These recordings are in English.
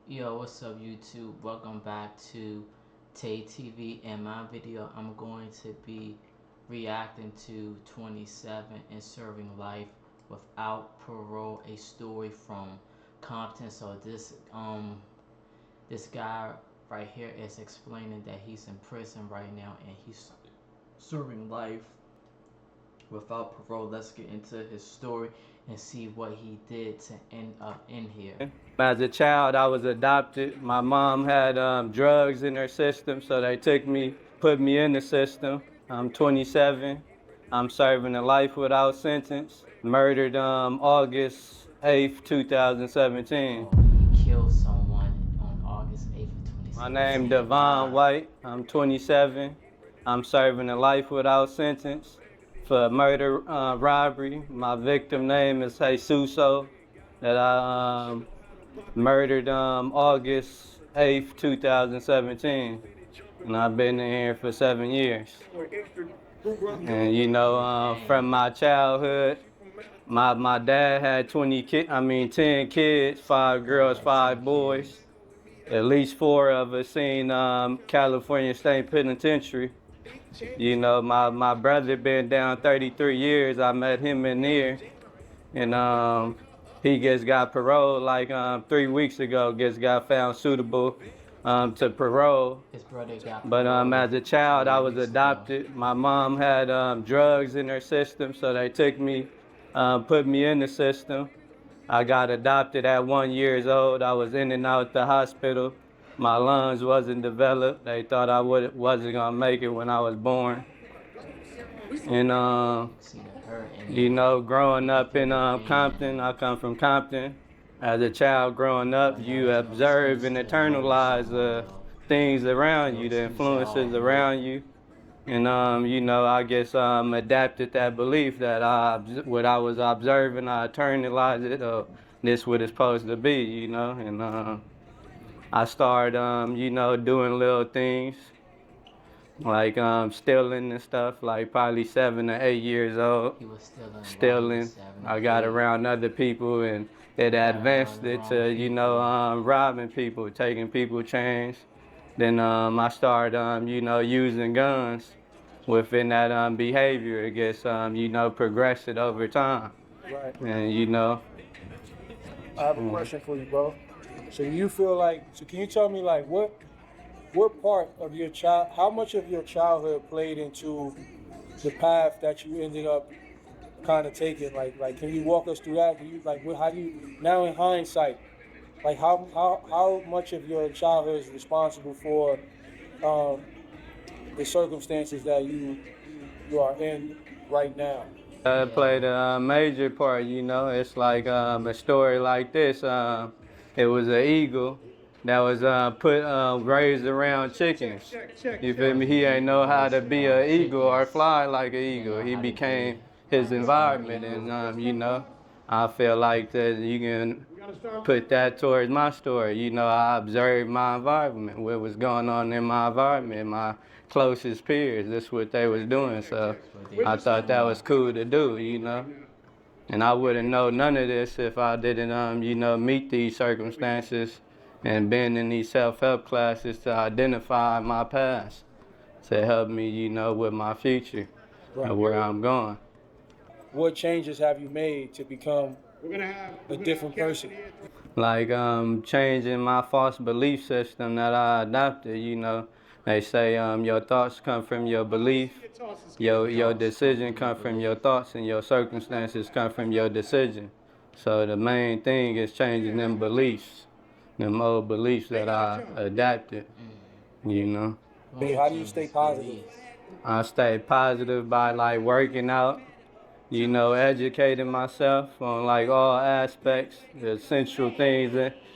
Yo, what's up YouTube? Welcome back to Tay TV. In my video, I'm going to be reacting to 27 and Serving Life Without Parole, a story from Compton. So this guy right here is explaining that he's in prison right now and he's serving life without parole. Let's get into his story and see what he did to end up in here. As a child, I was adopted. My mom had drugs in her system, so they took me, put me in the system. I'm 27. I'm serving a life without sentence. Murdered August 8th, 2017. Oh, he killed someone on August 8th of My name 2017. Devon White. I'm 27. I'm serving a life without sentence for murder, robbery. My victim name is Jesuso. That I murdered August 8th, 2017. And I've been in here for 7 years. And from my childhood, my dad had 10 kids, 5 girls, 5 boys. At least 4 of us seen California State Penitentiary. My brother been down 33 years. I met him in there. And he just got parole like 3 weeks ago. Just got found suitable to parole. His brother got But parole as a child, I 3 was weeks ago. adopted. My mom had drugs in her system, so they took me, put me in the system. I got adopted at 1 years old. I was in and out the hospital. My lungs wasn't developed. They thought wasn't gonna make it when I was born. And You can see the hurt in it. growing You up feel in the pain. Compton, I come from Compton. As a child growing up, But you there is no observe excuse and to the murder internalize someone, though. things around No you, the excuse at all. influences around you. And I guess adapted that belief that what I was observing, I internalized it. This what it's supposed to be. And I started, doing little things like stealing and stuff, like probably 7 or 8 years old. He was stealing while he was Stealing. 7 I or got 8. around other people and it Got around advanced the it wrong to, people. robbing people, taking people chains. Then I started, using guns within that behavior. I guess, progressed it over time. Right. And, I have a question for you, bro. So you feel like, so can you tell me like what part of your how much of your childhood played into the path that you ended up kind of taking? Like can you walk us through that? Do you like how do you now in hindsight, like how much of your childhood is responsible for um, the circumstances that you are in right now? it Yeah. played a major part. It's like a story like this. It was an eagle that was put raised around chickens. You It feel me? was an He ain't eagle know how raised to be around an eagle or chickens. fly like an He didn't eagle. know He how to became be his his own environment, and eagle. I feel like that you can put that towards my story. I observed my environment, what was going on in my environment, my closest peers. That's what they was doing. So That's what they I was thought that doing. was cool to do. And I wouldn't know none of this if I didn't, meet these circumstances and been in these self-help classes to identify my past to help me, with my future Right. and where I'm going. What changes have you made to become a different person? Like changing my false belief system that I adopted. They say your thoughts come from your belief, your Thoughts come decision from your come from your belief. thoughts, and your circumstances come from your decision. So the main thing is changing them beliefs, them old beliefs that I adapted. you know. You Hey, want how to do you change stay his positive? beliefs. I stay positive by like working out, educating myself on like all aspects, the essential things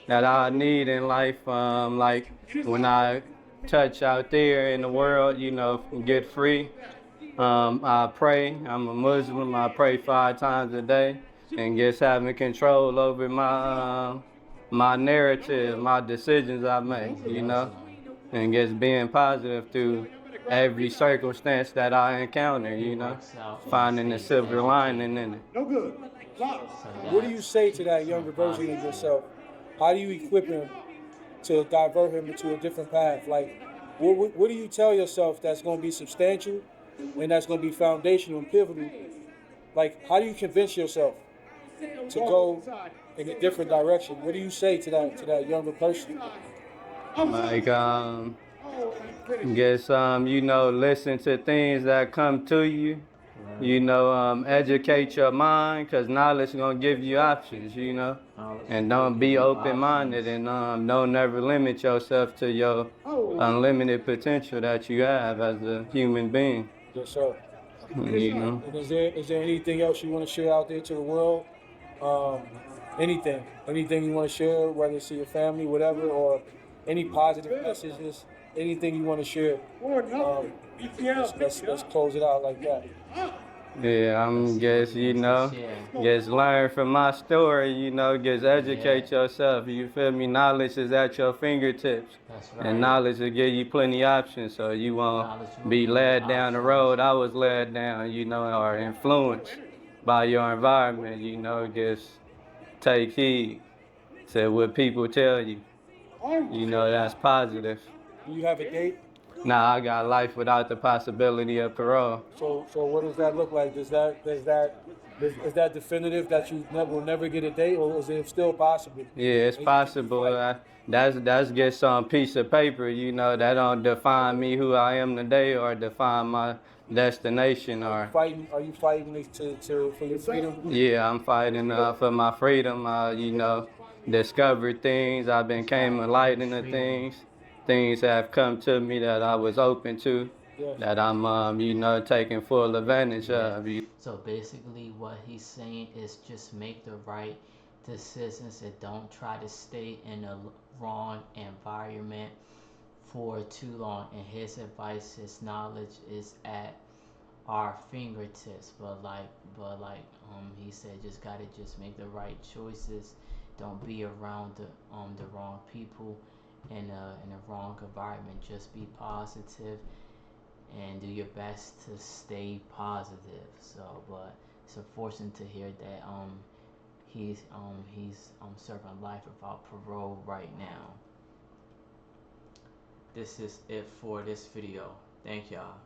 that I need in life. Like when I touch out there in the world, get free. I pray. I'm a Muslim. I pray 5 times a day, and just having control over my narrative, my decisions I make. He's a Muslim. And just being positive through every circumstance that I encounter, He works out and finding the stays silver lining educated. in it. So What do you that's say to that some younger version of positive. yourself? How do you equip him to divert him into a different path. Like, what do you tell yourself that's going to be substantial and that's going to be foundational and pivotal? Like, how do you convince yourself to go in a different direction? What do you say to that younger person? Like, guess, you know, listen to things that come to you. You know, educate your mind, because knowledge is going to give you options, you know. And don't be open-minded, and don't never limit yourself to your unlimited potential that you have as a human being, Yes, sir. you know. And is there anything else you want to share out there to the world? Um, anything you want to share, whether it's to your family, whatever, or any positive messages, anything you want to share. Let's close it out like that. Yeah, I'm guess, you know, Yeah. just learn from my story, you know, just educate yourself, you feel me? Knowledge is at your fingertips, That's right. and knowledge will give you plenty options, so you won't Knowledge will be give you led down the options. road I was led down, you know, or influenced by your environment, you know, just take heed to what people tell you, you know, that's positive. Do you have a date? Now I got life without the possibility of parole. So what does that look like? Is that definitive that you will never get a date, or is it still possible? Yeah, it's possible. That's just some piece of paper, you know, that don't define me who I am today or define my destination or. Are you fighting for your freedom? Yeah, I'm fighting for my freedom. You know, discover things. I've been came enlightened to things. Things have come to me that I was open to, Yes. that I'm, you know, taking full advantage of. So basically, what he's saying is just make the right decisions and don't try to stay in a wrong environment for too long. And his advice, his knowledge is at our fingertips. He said, just gotta just make the right choices. Don't be around the wrong people in a wrong environment. Just be positive and do your best to stay positive. So, but it's unfortunate to hear that he's serving life without parole right now. This is it for this video. Thank y'all.